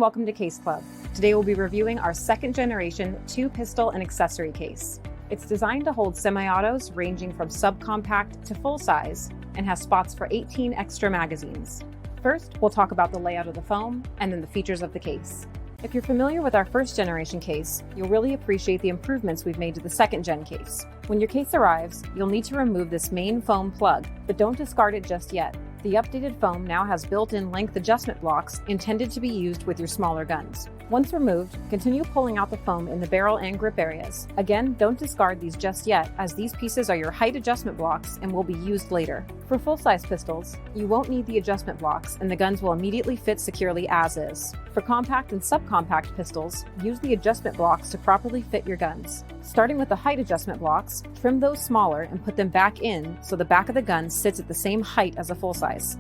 welcome to Case Club. Today we'll be reviewing our second generation 2-pistol and accessory case. It's designed to hold semi-autos ranging from subcompact to full size and has spots for 18 extra magazines. First, we'll talk about the layout of the foam and then the features of the case. If you're familiar with our first generation case, you'll really appreciate the improvements we've made to the second gen case. When your case arrives, you'll need to remove this main foam plug, but don't discard it just yet. The updated foam now has built-in length adjustment blocks intended to be used with your smaller guns. Once removed, continue pulling out the foam in the barrel and grip areas. Again, don't discard these just yet, as these pieces are your height adjustment blocks and will be used later. For full-size pistols, you won't need the adjustment blocks and the guns will immediately fit securely as is. For compact and subcompact pistols, use the adjustment blocks to properly fit your guns. Starting with the height adjustment blocks, trim those smaller and put them back in so the back of the gun sits at the same height as a full size.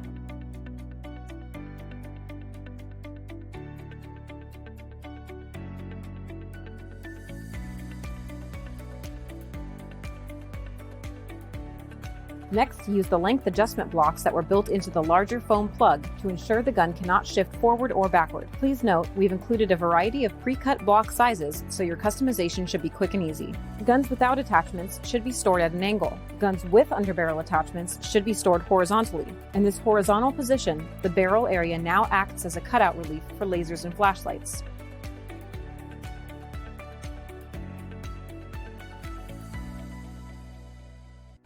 Next, use the length adjustment blocks that were built into the larger foam plug to ensure the gun cannot shift forward or backward. Please note, we've included a variety of pre-cut block sizes, so your customization should be quick and easy. Guns without attachments should be stored at an angle. Guns with underbarrel attachments should be stored horizontally. In this horizontal position, the barrel area now acts as a cutout relief for lasers and flashlights.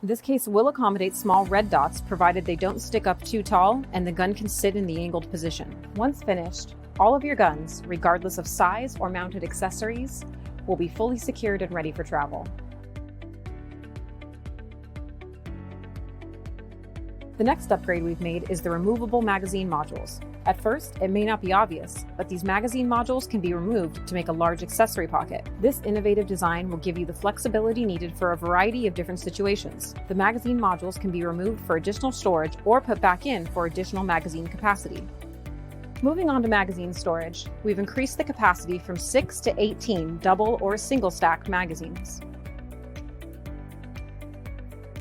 This case will accommodate small red dots provided they don't stick up too tall and the gun can sit in the angled position. Once finished, all of your guns, regardless of size or mounted accessories, will be fully secured and ready for travel. The next upgrade we've made is the removable magazine modules. At first, it may not be obvious, but these magazine modules can be removed to make a large accessory pocket. This innovative design will give you the flexibility needed for a variety of different situations. The magazine modules can be removed for additional storage or put back in for additional magazine capacity. Moving on to magazine storage, we've increased the capacity from 6 to 18 double or single stack magazines.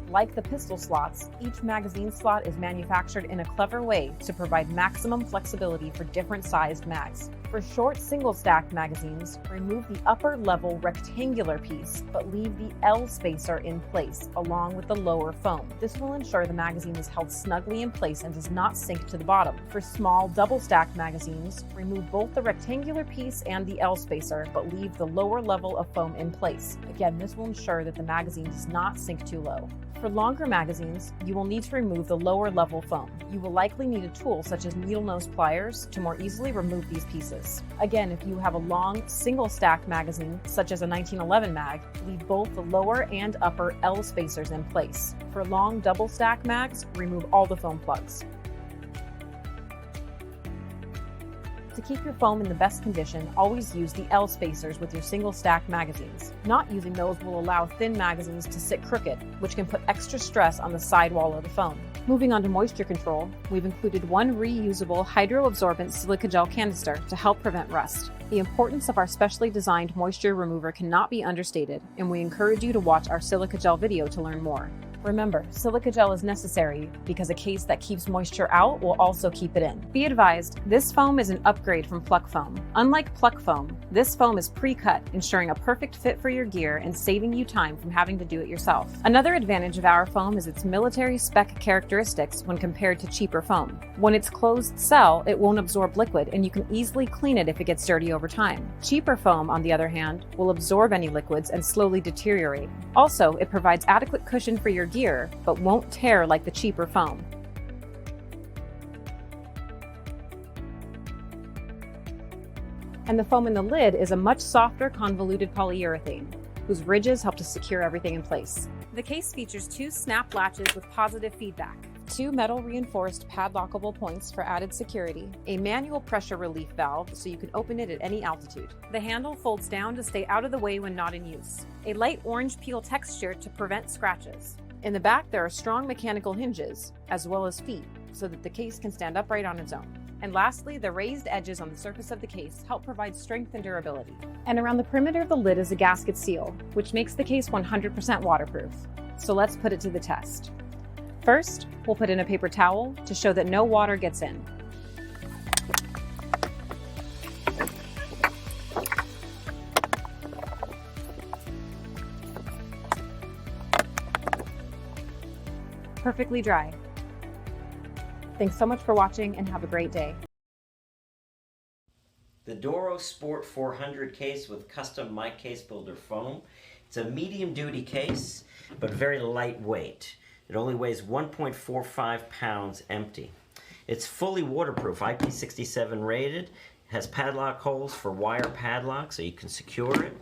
Like the pistol slots, each magazine slot is manufactured in a clever way to provide maximum flexibility for different sized mags. For short single-stacked magazines, remove the upper level rectangular piece, but leave the L spacer in place along with the lower foam. This will ensure the magazine is held snugly in place and does not sink to the bottom. For small double-stacked magazines, remove both the rectangular piece and the L spacer, but leave the lower level of foam in place. Again, this will ensure that the magazine does not sink too low. For longer magazines, you will need to remove the lower level foam. You will likely need a tool such as needle nose pliers to more easily remove these pieces. Again, if you have a long single stack magazine, such as a 1911 mag, leave both the lower and upper L spacers in place. For long double stack mags, remove all the foam plugs. To keep your foam in the best condition, always use the L spacers with your single stack magazines. Not using those will allow thin magazines to sit crooked, which can put extra stress on the sidewall of the foam. Moving on to moisture control, we've included one reusable hydro-absorbent silica gel canister to help prevent rust. The importance of our specially designed moisture remover cannot be understated, and we encourage you to watch our silica gel video to learn more. Remember, silica gel is necessary because a case that keeps moisture out will also keep it in. Be advised, this foam is an upgrade from Pluck Foam. Unlike Pluck Foam, this foam is pre-cut, ensuring a perfect fit for your gear and saving you time from having to do it yourself. Another advantage of our foam is its military spec characteristics when compared to cheaper foam. When it's closed cell, it won't absorb liquid and you can easily clean it if it gets dirty over time. Cheaper foam, on the other hand, will absorb any liquids and slowly deteriorate. Also, it provides adequate cushion for your gear, but won't tear like the cheaper foam. And the foam in the lid is a much softer convoluted polyurethane, whose ridges help to secure everything in place. The case features 2 snap latches with positive feedback, 2 metal reinforced padlockable points for added security, a manual pressure relief valve so you can open it at any altitude. The handle folds down to stay out of the way when not in use, a light orange peel texture to prevent scratches. In the back, there are strong mechanical hinges, as well as feet, so that the case can stand upright on its own. And lastly, the raised edges on the surface of the case help provide strength and durability. And around the perimeter of the lid is a gasket seal, which makes the case 100% waterproof. So let's put it to the test. First, we'll put in a paper towel to show that no water gets in. perfectly dry. Thanks so much for watching and have a great day. The Doro Sport 400 case with custom My Case Builder foam. It's a medium duty case, but very lightweight. It only weighs 1.45 pounds empty. It's fully waterproof, IP67 rated, has padlock holes for wire padlock so you can secure it.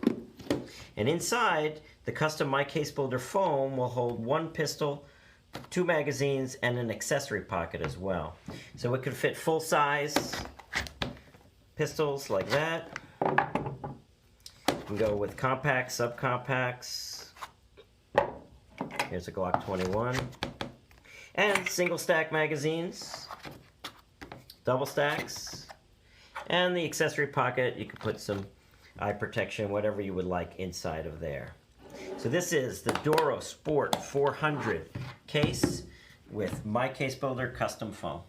And inside, the custom My Case Builder foam will hold one pistol, 2 magazines, and an accessory pocket as well. So it could fit full size pistols like that. You can go with compacts, subcompacts. Here's a Glock 21. And single stack magazines, double stacks, and the accessory pocket. You can put some eye protection, whatever you would like inside of there. So this is the Doro Sport 400 case with My Case Builder custom foam.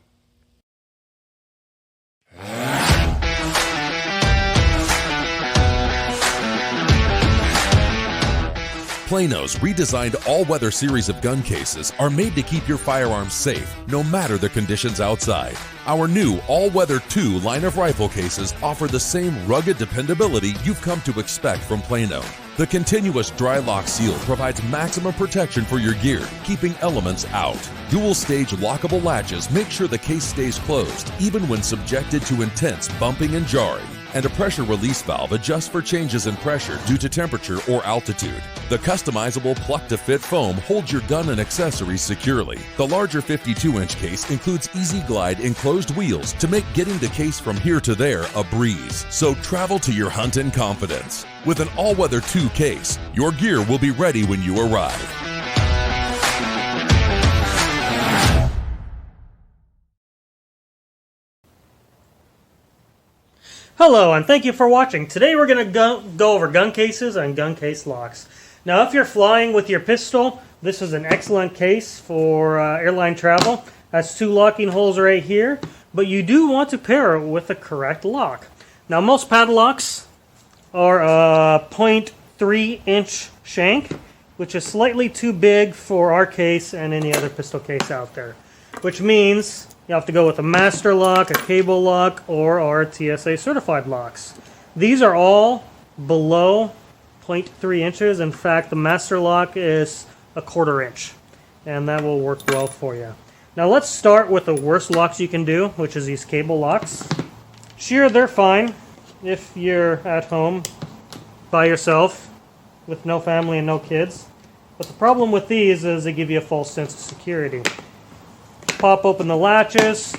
Plano's redesigned all-weather series of gun cases are made to keep your firearms safe, no matter the conditions outside. Our new all-weather 2 line of rifle cases offer the same rugged dependability you've come to expect from Plano. The continuous dry lock seal provides maximum protection for your gear, keeping elements out. Dual-stage lockable latches make sure the case stays closed, even when subjected to intense bumping and jarring. And a pressure release valve adjusts for changes in pressure due to temperature or altitude. The customizable plug-to-fit foam holds your gun and accessories securely. The larger 52-inch case includes Easy Glide enclosed wheels to make getting the case from here to there a breeze. So travel to your hunt in confidence. With an all-weather 2 case, your gear will be ready when you arrive. Hello and thank you for watching. Today we're going to go over gun cases and gun case locks. Now if you're flying with your pistol, this is an excellent case for airline travel. Has 2 locking holes right here, but you do want to pair it with the correct lock. Now most padlocks are a 0.3 inch shank, which is slightly too big for our case and any other pistol case out there, which means you have to go with a master lock, a cable lock, or our TSA certified locks. These are all below 0.3 inches. In fact, the master lock is a 1/4 inch, and that will work well for you. Now let's start with the worst locks you can do, which is these cable locks. Sure, they're fine if you're at home by yourself with no family and no kids. But the problem with these is they give you a false sense of security. Pop open the latches,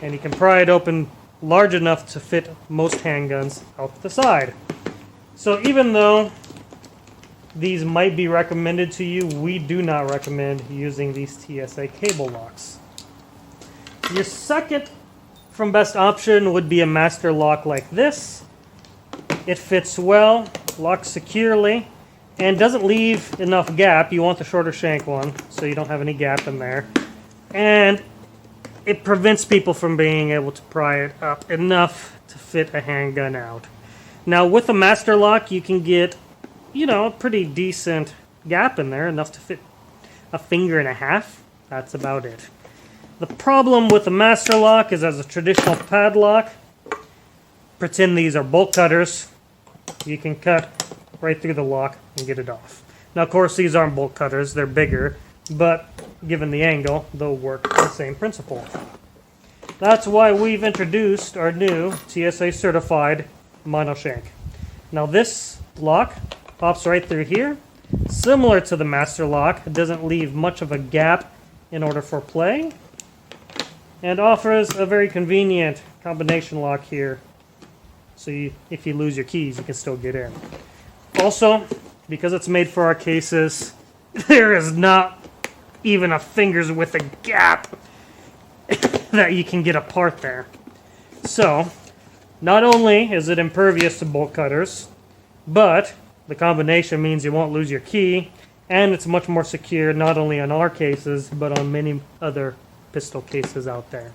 and you can pry it open large enough to fit most handguns out the side. So even though these might be recommended to you, we do not recommend using these TSA cable locks. Your second from best option would be a master lock like this. It fits well, locks securely, and doesn't leave enough gap. You want the shorter shank one so you don't have any gap in there. And it prevents people from being able to pry it up enough to fit a handgun out. Now with a master lock you can get, a pretty decent gap in there, enough to fit a 1.5 fingers. That's about it. The problem with the master lock is, as a traditional padlock, pretend these are bolt cutters. You can cut right through the lock and get it off. Now of course these aren't bolt cutters, they're bigger, but given the angle, they'll work the same principle. That's why we've introduced our new TSA certified monoshank. Now this lock pops right through here. Similar to the master lock, it doesn't leave much of a gap in order for play, and offers a very convenient combination lock here. So if you lose your keys, you can still get in. Also, because it's made for our cases, there is not even a finger's width of gap that you can get apart there. So, not only is it impervious to bolt cutters, but the combination means you won't lose your key, and it's much more secure not only on our cases, but on many other pistol cases out there.